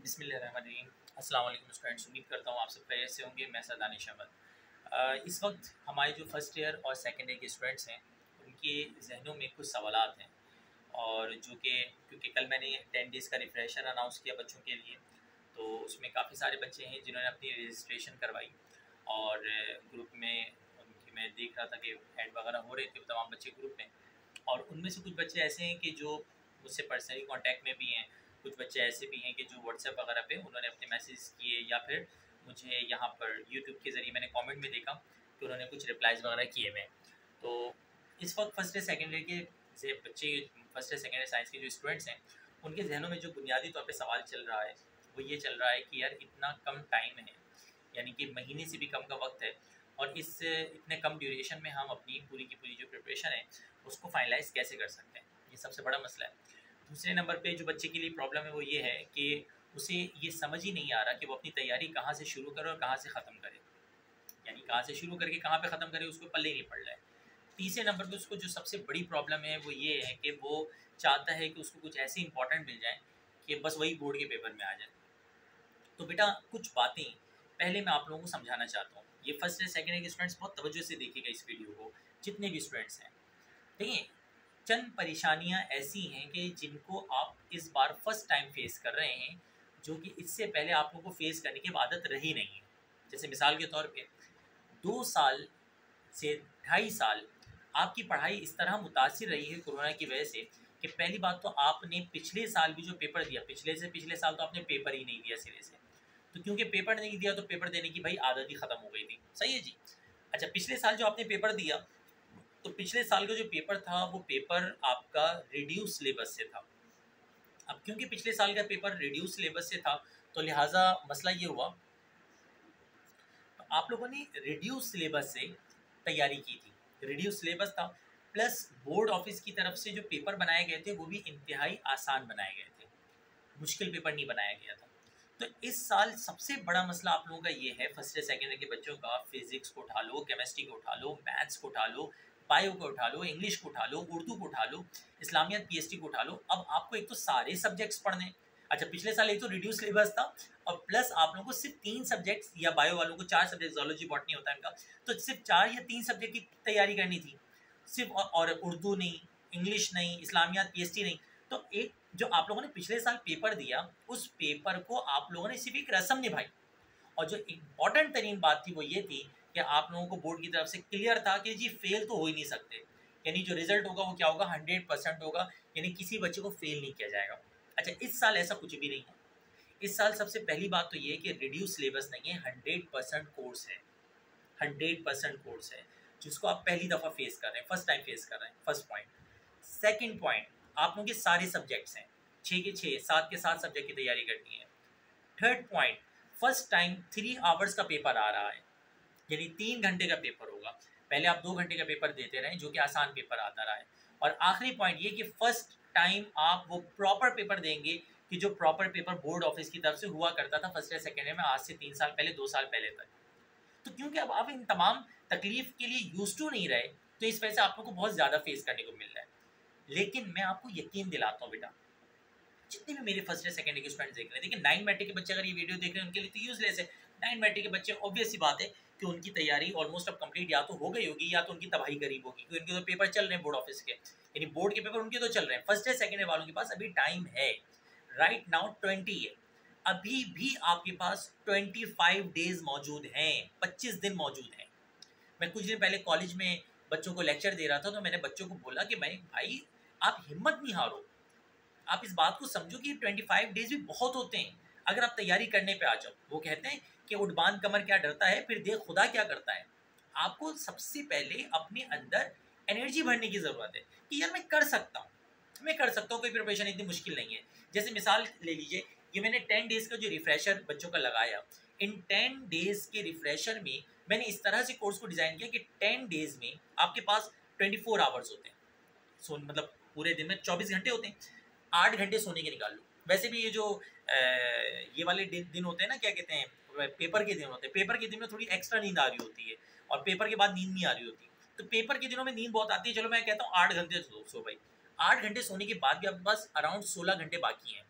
बिस्मिल्लाहिर्रहमानिर्रहीम। अस्सलाम वालेकुम स्टूडेंट्स, उम्मीद करता हूँ आप सब खैरियत से होंगे। मैं दानिश अहमद। इस वक्त हमारे जो फ़र्स्ट ईयर और सेकेंड ईयर के स्टूडेंट्स हैं उनके जहनों में कुछ सवालात हैं, और जो कि क्योंकि कल मैंने 10 डेज़ का रिफ़्रेशर अनाउंस किया बच्चों के लिए, तो उसमें काफ़ी सारे बच्चे हैं जिन्होंने अपनी रजिस्ट्रेशन करवाई, और ग्रुप में उनकी मैं देख रहा था कि ऐड वगैरह हो रहे थे तमाम बच्चे ग्रुप में। और उनमें से कुछ बच्चे ऐसे हैं कि जो मुझसे पर्सनली कांटेक्ट में भी हैं, कुछ बच्चे ऐसे भी हैं कि जो व्हाट्सएप वगैरह पे उन्होंने अपने मैसेज किए, या फिर मुझे यहाँ पर यूट्यूब के ज़रिए मैंने कमेंट में देखा कि उन्होंने कुछ रिप्लाइज़ वगैरह किए हुए हैं। तो इस वक्त फर्स्ट ईयर सेकेंड ईयर के से बच्चे, first year second year science के जो स्टूडेंट्स हैं, उनके जहनों में जो बुनियादी तौर पर सवाल चल रहा है वो ये चल रहा है कि यार इतना कम टाइम है, यानी कि महीने से भी कम का वक्त है, और इस इतने कम ड्यूरेशन में हम अपनी पूरी की पूरी जो प्रिपरेशन है उसको फाइनलाइज कैसे कर सकते हैं, ये सबसे बड़ा मसला है। दूसरे नंबर पे जो बच्चे के लिए प्रॉब्लम है वो ये है कि उसे ये समझ ही नहीं आ रहा कि वो अपनी तैयारी कहाँ से शुरू करे और कहाँ से ख़त्म करे, यानी कहाँ से शुरू करके कहाँ पे ख़त्म करे उसको पल्ले ही नहीं पड़ रहा है। तीसरे नंबर पे उसको जो सबसे बड़ी प्रॉब्लम है वो ये है कि वो चाहता है कि उसको कुछ ऐसे इंपॉर्टेंट मिल जाए कि बस वही बोर्ड के पेपर में आ जाए। तो बेटा कुछ बातें पहले मैं आप लोगों को समझाना चाहता हूँ। ये फर्स्ट ईयर सेकेंड ईयर के स्टूडेंट्स बहुत तवज्जो से देखिएगा इस वीडियो को, जितने भी स्टूडेंट्स हैं। देखिए, चंद परेशानियां ऐसी हैं कि जिनको आप इस बार फर्स्ट टाइम फेस कर रहे हैं, जो कि इससे पहले आप लोगों को फेस करने की आदत रही नहीं है। जैसे मिसाल के तौर पे 2 साल से 2.5 साल आपकी पढ़ाई इस तरह मुतासिर रही है कोरोना की वजह से कि पहली बात तो आपने पिछले साल भी जो पेपर दिया, पिछले से पिछले साल तो आपने पेपर ही नहीं दिया सिरे से। तो क्योंकि पेपर नहीं दिया तो पेपर देने की भाई आदत ही ख़त्म हो गई थी। सही है जी। अच्छा, पिछले साल जो आपने पेपर दिया, तो पिछले साल का जो पेपर था वो पेपर आपका रिड्यूस सिलेबस से था। अब क्योंकि पिछले साल का पेपर रिड्यूस सिलेबस से था तो लिहाजा मसला ये हुआ, तो आप लोगों ने रिड्यूस सिलेबस से तैयारी की थी। रिड्यूस सिलेबस था, प्लस बोर्ड ऑफिस की तरफ से जो पेपर बनाए गए थे वो भी इंतहाई आसान बनाए गए थे, मुश्किल पेपर नहीं बनाया गया था। तो इस साल सबसे बड़ा मसला आप लोगों का ये है, फर्स्ट ईयर सेकेंड ईयर के बच्चों का, फिजिक्स को उठा लो, केमिस्ट्री को उठा लो, मैथ्स को उठा लो, बायो को उठा लो, इंग्लिश को उठा लो, उर्दू को उठा लो, इस्लामियत पीएचडी को उठा लो। अब आपको एक तो सारे सब्जेक्ट्स पढ़ने। अच्छा, पिछले साल एक तो रिड्यूस सिलेबस था, और प्लस आप लोगों को सिर्फ 3 सब्जेक्ट्स, या बायो वालों को 4 सब्जेक्ट, जोलॉजी बॉटनी होता है इनका, तो सिर्फ 4 या 3 सब्जेक्ट की तैयारी करनी थी सिर्फ, और उर्दू नहीं, इंग्लिश नहीं, इस्लामियात पीएचडी नहीं। तो एक जो आप लोगों ने पिछले साल पेपर दिया, उस पेपर को आप लोगों ने सिर्फ एक रस्म निभाई, और जो इम्पॉर्टेंट तरीन बात थी वो ये थी कि आप लोगों को बोर्ड की तरफ से क्लियर था कि जी फेल तो हो ही नहीं सकते, यानी जो रिजल्ट होगा वो क्या होगा, 100% होगा, यानी किसी बच्चे को फेल नहीं किया जाएगा। अच्छा, इस साल ऐसा कुछ भी नहीं है। इस साल सबसे पहली बात तो ये है कि रिड्यूस सिलेबस नहीं है, 100% कोर्स है, 100% कोर्स है, जिसको आप पहली दफ़ा फेस कर रहे हैं, फर्स्ट टाइम फेस कर रहे हैं। First point. सेकेंड पॉइंट, आप लोगों के सारे सब्जेक्ट्स हैं, 6 के 6, 7 के 7 सब्जेक्ट की तैयारी करनी है। Third point, first time 3 hours का पेपर आ रहा है, यानी 3 घंटे का पेपर होगा। पहले आप 2 घंटे का पेपर देते रहे जो कि आसान पेपर आता रहा है। और आखिरी पॉइंट ये कि फर्स्ट टाइम आप वो प्रॉपर पेपर देंगे कि जो प्रॉपर पेपर बोर्ड ऑफिस की तरफ से हुआ करता था फर्स्ट ईयर सेकेंड ईयर में, आज से 3 साल पहले, 2 साल पहले तक। तो क्योंकि अब आप इन तमाम तकलीफ के लिए यूज टू नहीं रहे, तो इस वजह से आप लोग को बहुत ज़्यादा फेस करने को मिल रहा है। लेकिन मैं आपको यकीन दिलाता हूँ बेटा, जितने भी मेरे फर्स्ट ईयर सेकेंड ईयर के स्टूडेंट्स देख रहे हैं, देखिए 9 मैट्रिक के बच्चे अगर ये वीडियो देख रहे हैं उनके लिए तो यूजलेस है। 9 मैट्रिक के बच्चे, ऑब्वियस सी बात है कि उनकी तैयारी ऑलमोस्ट अब कंप्लीट या तो हो गई होगी या तो उनकी तबाही करीब होगी, क्योंकि उनके तो पेपर चल रहे हैं बोर्ड ऑफिस के, यानी बोर्ड के पेपर उनके तो चल रहे हैं। फर्स्ट ईयर सेकेंड ईयर वालों के पास अभी टाइम है, राइट नाउ 20 है, अभी भी आपके पास 25 डेज मौजूद हैं, 25 दिन मौजूद हैं। मैं कुछ दिन पहले कॉलेज में बच्चों को लेक्चर दे रहा था, तो मैंने बच्चों को बोला कि भाई आप हिम्मत नहीं हारो, आप इस बात को समझो कि 25 डेज भी बहुत होते हैं अगर आप तैयारी करने पे आ जाओ। वो कहते हैं कि उड़बान कमर क्या डरता है, फिर देख खुदा क्या करता है। आपको सबसे पहले अपने अंदर एनर्जी भरने की ज़रूरत है कि यार मैं कर सकता हूँ, मैं कर सकता हूँ, कोई प्रिपरेशन इतनी मुश्किल नहीं है। जैसे मिसाल ले लीजिए, ये मैंने 10 डेज़ का जो रिफ्रेशर बच्चों का लगाया, इन 10 डेज़ के रिफ्रेशर में मैंने इस तरह से कोर्स को डिज़ाइन किया कि 10 डेज़ में आपके पास 24 आवर्स होते हैं, सो मतलब पूरे दिन में 24 घंटे होते हैं, 8 घंटे सोने के निकाल लो। वैसे भी ये जो ये वाले दिन होते हैं ना, क्या कहते हैं, पेपर के दिन होते हैं, पेपर के दिन में थोड़ी एक्स्ट्रा नींद आ रही होती है, और पेपर के बाद नींद नहीं आ रही होती। तो पेपर के दिनों में नींद बहुत आती है, चलो मैं कहता हूँ 8 घंटे सो भाई। 8 घंटे सोने के बाद भी आपके पास अराउंड 16 घंटे बाकी हैं।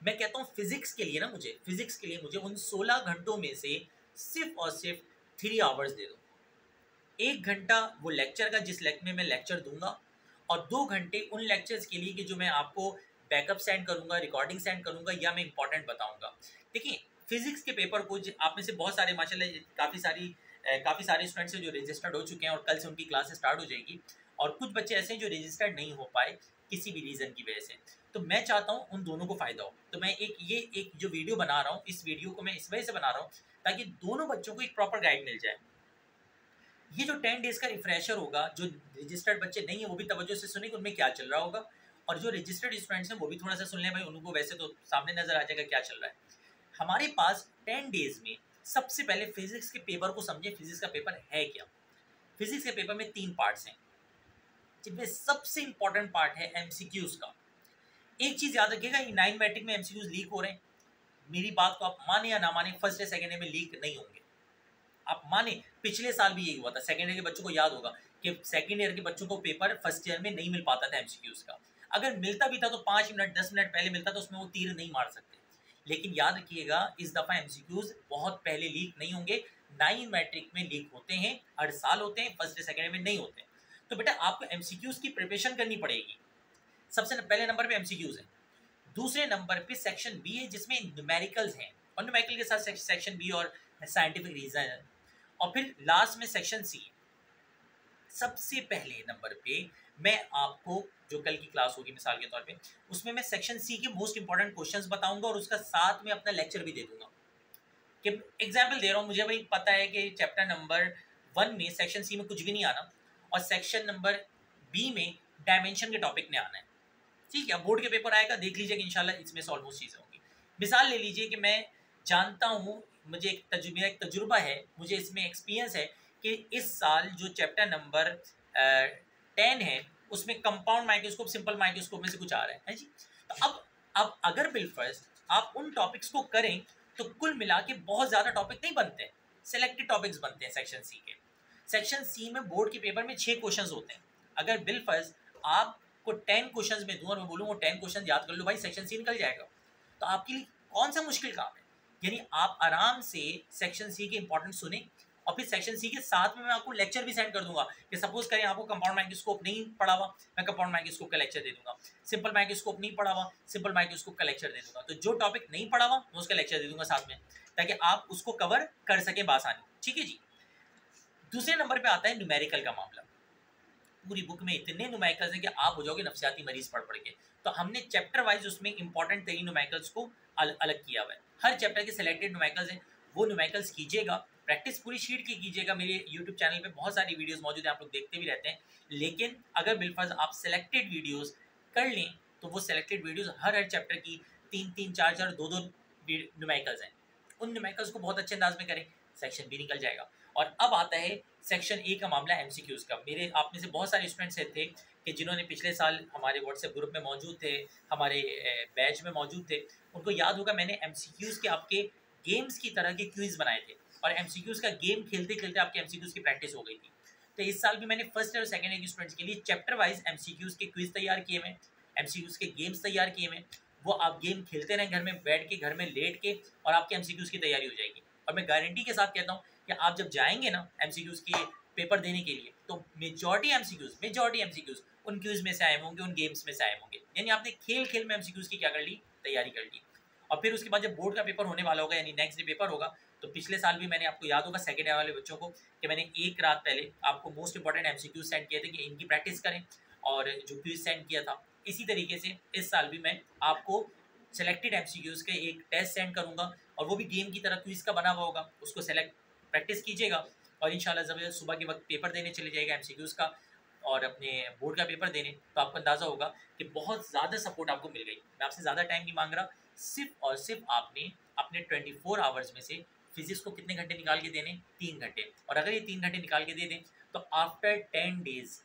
मैं कहता हूँ फिजिक्स के लिए ना, मुझे उन 16 घंटों में से सिर्फ और सिर्फ 3 आवर्स दे दो। 1 घंटा वो लेक्चर का, जिस लेक्चर में मैं लेक्चर दूंगा, और 2 घंटे उन लेक्चर्स के लिए कि जो मैं आपको बैकअप सेंड करूंगा, रिकॉर्डिंग सेंड करूंगा, या मैं इंपॉर्टेंट बताऊंगा। देखिए फिजिक्स के पेपर को आप में से बहुत सारे माशाल्लाह काफ़ी सारे स्टूडेंट्स हैं जो रजिस्टर्ड हो चुके हैं और कल से उनकी क्लासेस स्टार्ट हो जाएगी, और कुछ बच्चे ऐसे हैं जो रजिस्टर्ड नहीं हो पाए किसी भी रीज़न की वजह से। तो मैं चाहता हूँ उन दोनों को फ़ायदा हो, तो मैं एक जो वीडियो बना रहा हूँ, इस वीडियो को मैं इस वजह से बना रहा हूँ ताकि दोनों बच्चों को एक प्रॉपर गाइड मिल जाए। ये जो 10 डेज़ का रिफ्रेशर होगा, जो रजिस्टर्ड बच्चे नहीं है वो भी तवज्जो से सुने कि उनमें क्या चल रहा होगा, और जो रजिस्टर्ड स्टूडेंट्स हैं वो भी थोड़ा सा सुन लें भाई, उनको वैसे तो सामने नज़र आ जाएगा क्या चल रहा है। हमारे पास 10 डेज़ में सबसे पहले फिजिक्स के पेपर को समझे, फिजिक्स का पेपर है क्या। फिजिक्स के पेपर में 3 पार्ट्स हैं, जिनमें सबसे इंपॉर्टेंट पार्ट है एमसीक्यूज का। एक चीज़ याद रखिएगा, ये 9 मैट्रिक में एमसीक्यूज लीक हो रहे हैं, मेरी बात को आप माने या ना माने, फर्स्ट या सेकेंड ईयर में लीक नहीं होंगे। आप माने पिछले साल भी यही हुआ था, सेकेंड ईयर के बच्चों को याद होगा कि सेकेंड ईयर के बच्चों को पेपर फर्स्ट ईयर में नहीं मिल पाता था एमसीक्यूज का। अगर मिलता भी था तो 5 मिनट 10 मिनट पहले मिलता था, उसमें वो तीर नहीं मार सकते। लेकिन याद रखिएगा इस दफ़ा एमसीक्यूज बहुत पहले लीक नहीं होंगे, 9 मैट्रिक में लीक होते हैं, हर साल होते हैं, फर्स्ट या सेकेंड ईयर में नहीं होते। तो बेटा आपको एमसीक्यूज की प्रिपरेशन करनी पड़ेगी। सबसे पहले नंबर पे एमसीक्यूज है, दूसरे नंबर पे सेक्शन बी है जिसमें न्यूमेरिकल्स हैं, और न्यूमेरिकल के साथ सेक्शन बी और साइंटिफिक रीजन है, और फिर लास्ट में सेक्शन सी। सबसे पहले नंबर पे मैं आपको जो कल की क्लास होगी मिसाल के तौर पे, उसमें मैं सेक्शन सी के मोस्ट इंपॉर्टेंट क्वेश्चंस बताऊंगा और उसका साथ में अपना लेक्चर भी दे दूंगा। कि एग्जाम्पल दे रहा हूँ, मुझे भाई पता है कि चैप्टर नंबर 1 में सेक्शन सी में कुछ भी नहीं आना, और सेक्शन नंबर बी में डायमेंशन के टॉपिक ने आना है। ठीक है, बोर्ड के पेपर आएगा, देख लीजिएगा इंशाल्लाह इसमें से ऑलमोस्ट चीज़ें होंगी। मिसाल ले लीजिए कि मैं जानता हूँ, मुझे एक तजुर्बा है, मुझे इसमें एक्सपीरियंस है कि इस साल जो चैप्टर नंबर 10 है उसमें कंपाउंड माइक्रोस्कोप, सिंपल माइक्रोस्कोप में से कुछ आ रहा है जी। तो अब अगर बिलफर्ज आप उन टॉपिक्स को करें तो कुल मिला के बहुत ज़्यादा टॉपिक नहीं बनते हैं, सेलेक्टेड टॉपिक्स बनते हैं सेक्शन सी के। सेक्शन सी में बोर्ड के पेपर में 6 क्वेश्चन होते हैं। अगर बिलफर्ज आपको 10 क्वेश्चन में दूँ और मैं बोलूँ वो 10 क्वेश्चन याद कर लो भाई, सेक्शन सी निकल जाएगा, तो आपके लिए कौन सा मुश्किल काम है। यानी आप आराम से सेक्शन सी के इंपॉर्टेंट सुने, और फिर सेक्शन सी के साथ में मैं आपको लेक्चर भी सेंड कर दूंगा कि सपोज करें आपको कंपाउंड माइक्रोस्कोप नहीं पढ़ा हुआ, मैं कंपाउंड माइक्रोस्कोप का लेक्चर दे दूंगा। सिंपल माइक्रोस्कोप नहीं पढ़ा हुआ, सिंपल माइक्रोस्कोप का लेक्चर दे दूंगा। तो जो टॉपिक नहीं पढ़ा हुआ मैं उसका लेक्चर दे दूंगा साथ में, ताकि आप उसको कवर कर सकें बासानी। ठीक है जी। दूसरे नंबर पर आता है न्यूमेरिकल का मामला। पूरी बुक में इतने न्यूमेरिकल्स हैं कि आप हो जाओगे नफसियाती मरीज पढ़ पढ़ के। तो हमने चैप्टर वाइज उसमें इंपॉर्टेंट 3 न्यूमेरिकल्स को अलग किया हुआ है। हर चैप्टर के सिलेक्टेड न्यूमेरिकल्स हैं, वो न्यूमेरिकल्स कीजिएगा, प्रैक्टिस पूरी शीट की कीजिएगा। मेरे यूट्यूब चैनल पे बहुत सारी वीडियोस मौजूद हैं, आप लोग देखते भी रहते हैं। लेकिन अगर बिलफर्ज आप सेलेक्टेड वीडियोस कर लें तो वो सेलेक्टेड वीडियोस हर चैप्टर की 3-3, 4-4, 2-2 न्यूमेरिकल्स हैं, उन न्यूमेरिकल्स को बहुत अच्छे अंदाज में करें, सेक्शन भी निकल जाएगा। और अब आता है सेक्शन ए का मामला, एमसीक्यूज़ का। मेरे आप में से बहुत सारे स्टूडेंट्स थे कि जिन्होंने पिछले साल हमारे व्हाट्सएप ग्रुप में मौजूद थे, हमारे बैच में मौजूद थे, उनको याद होगा मैंने एमसीक्यूज़ के आपके गेम्स की तरह के क्विज़ बनाए थे, और एमसीक्यूज़ का गेम खेलते खेलते आपके एमसीक्यूज़ की प्रैक्टिस हो गई थी। तो इस साल भी मैंने फर्स्ट और सेकेंड ईयर के स्टूडेंट्स के लिए चैप्टर वाइज एमसीक्यूज़ के क्विज़ तैयार किए हुए, एमसीक्यूज़ के गेम्स तैयार किए हुए। वो आप गेम खेलते रहें घर में बैठ के, घर में लेट के, और आपके एमसीक्यूज़ की तैयारी हो जाएगी। और मैं गारंटी के साथ कहता हूँ कि आप जब जाएंगे ना एमसीक्यूज़ के पेपर देने के लिए, तो मेजॉरिटी एमसीक्यूज़ उन क्यूज़ में से आए होंगे, उन गेम्स में से आए होंगे। यानी आपने खेल खेल में एमसीक्यूज़ की क्या कर ली, तैयारी कर ली। और फिर उसके बाद जब बोर्ड का पेपर होने वाला होगा, यानी नेक्स्ट डे पेपर होगा, तो पिछले साल भी मैंने आपको याद होगा सेकेंड ईयर वाले बच्चों को कि मैंने एक रात पहले आपको मोस्ट इंपॉर्टेंट एमसीक्यूज़ सेंड किए थे कि इनकी प्रैक्टिस करें, और जो क्यूज़ सेंड किया था। इसी तरीके से इस साल भी मैं आपको सेलेक्टेड एमसीक्यूज़ के एक टेस्ट सेंड करूँगा, और वो भी गेम की तरह क्विज़ का बना हुआ होगा, उसको सेलेक्ट प्रैक्टिस कीजिएगा, और इंशाल्लाह जब सुबह के वक्त पेपर देने चले जाएगा एमसीक्यूज़ का और अपने बोर्ड का पेपर देने, तो आपको अंदाज़ा होगा कि बहुत ज़्यादा सपोर्ट आपको मिल गई। मैं आपसे ज़्यादा टाइम नहीं मांग रहा, सिर्फ और सिर्फ आपने अपने 24 आवर्स में से फिजिक्स को कितने घंटे निकाल के देने, 3 घंटे। और अगर ये 3 घंटे निकाल के दे दें तो आफ्टर 10 डेज़,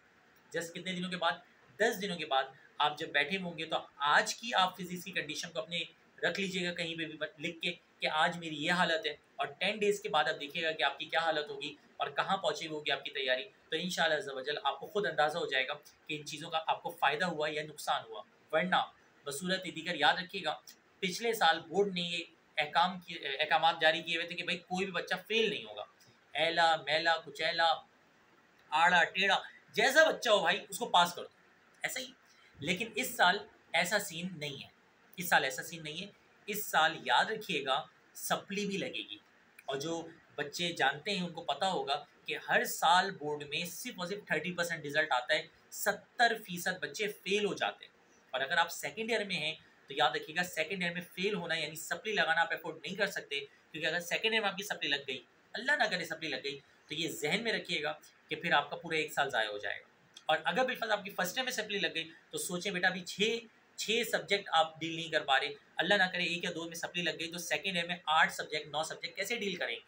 जस्ट कितने दिनों के बाद, 10 दिनों के बाद आप जब बैठे होंगे, तो आज की आप फिजिक्स की कंडीशन को अपने रख लीजिएगा कहीं पे भी लिख के कि आज मेरी ये हालत है, और 10 डेज़ के बाद आप देखिएगा कि आपकी क्या हालत होगी और कहाँ पहुँची होगी आपकी तैयारी। तो इंशाल्लाह अज़्ज़ा वजल आपको खुद अंदाज़ा हो जाएगा कि इन चीज़ों का आपको फ़ायदा हुआ या नुकसान हुआ। वरना बसूरत दीगर याद रखिएगा, पिछले साल बोर्ड ने ये अहकाम जारी किए हुए थे कि भाई कोई भी बच्चा फेल नहीं होगा, ऐला मैला कुचैला आड़ा टेढ़ा जैसा बच्चा हो भाई उसको पास कर दो, ऐसा ही। लेकिन इस साल ऐसा सीन नहीं है, इस साल ऐसा सीन नहीं है। इस साल याद रखिएगा सप्ली भी लगेगी, और जो बच्चे जानते हैं उनको पता होगा कि हर साल बोर्ड में सिर्फ और सिर्फ 30% रिजल्ट आता है, 70% बच्चे फेल हो जाते हैं। और अगर आप सेकेंड ईयर में हैं तो याद रखिएगा सेकेंड ईयर में फेल होना यानी सप्ली लगाना आप अफोर्ड नहीं कर सकते, क्योंकि अगर सेकेंड ईयर में आपकी सप्ली लग गई, अल्लाह ना करे सप्ली लग गई, तो ये जहन में रखिएगा कि फिर आपका पूरा एक साल ज़ाया हो जाएगा। और अगर बिल्कुल आपकी फर्स्ट ईयर में सप्ली लग गई तो सोचें बेटा अभी छः सब्जेक्ट आप डील नहीं कर पा रहे, अल्लाह ना करे 1 या 2 में सप्ली लग गई तो सेकेंड ईयर में 8 सब्जेक्ट 9 सब्जेक्ट कैसे डील करेंगे।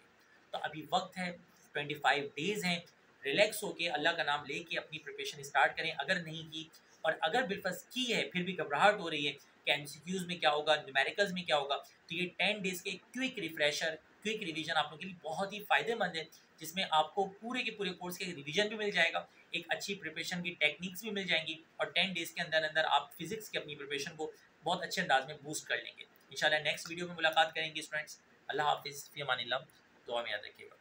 तो अभी वक्त है, 25 डेज़ हैं, रिलैक्स होके अल्लाह का नाम लेके अपनी प्रिपरेशन स्टार्ट करें अगर नहीं की। और अगर बिल्कुल की है फिर भी घबराहट हो रही है कि एमसीक्यूज़ में क्या होगा, न्यूमेरिकल्स में क्या होगा, तो ये 10 डेज़ के क्विक रिफ्रेशर, क्विक रिवीजन आप लोगों के लिए बहुत ही फ़ायदेमंद है, जिसमें आपको पूरे के पूरे कोर्स के रिवीजन भी मिल जाएगा, एक अच्छी प्रिपरेशन की टेक्निक्स भी मिल जाएंगी, और 10 डेज़ के अंदर अंदर आप फिजिक्स की अपनी प्रिपरेशन को बहुत अच्छे अंदाज में बूस्ट कर लेंगे। इंशाल्लाह नेक्स्ट वीडियो में मुलाकात करेंगे स्टूडेंट्स। अल्लाह हाफिज़, फ़ी अमानिल्लाह, दुआ में याद रखिएगा।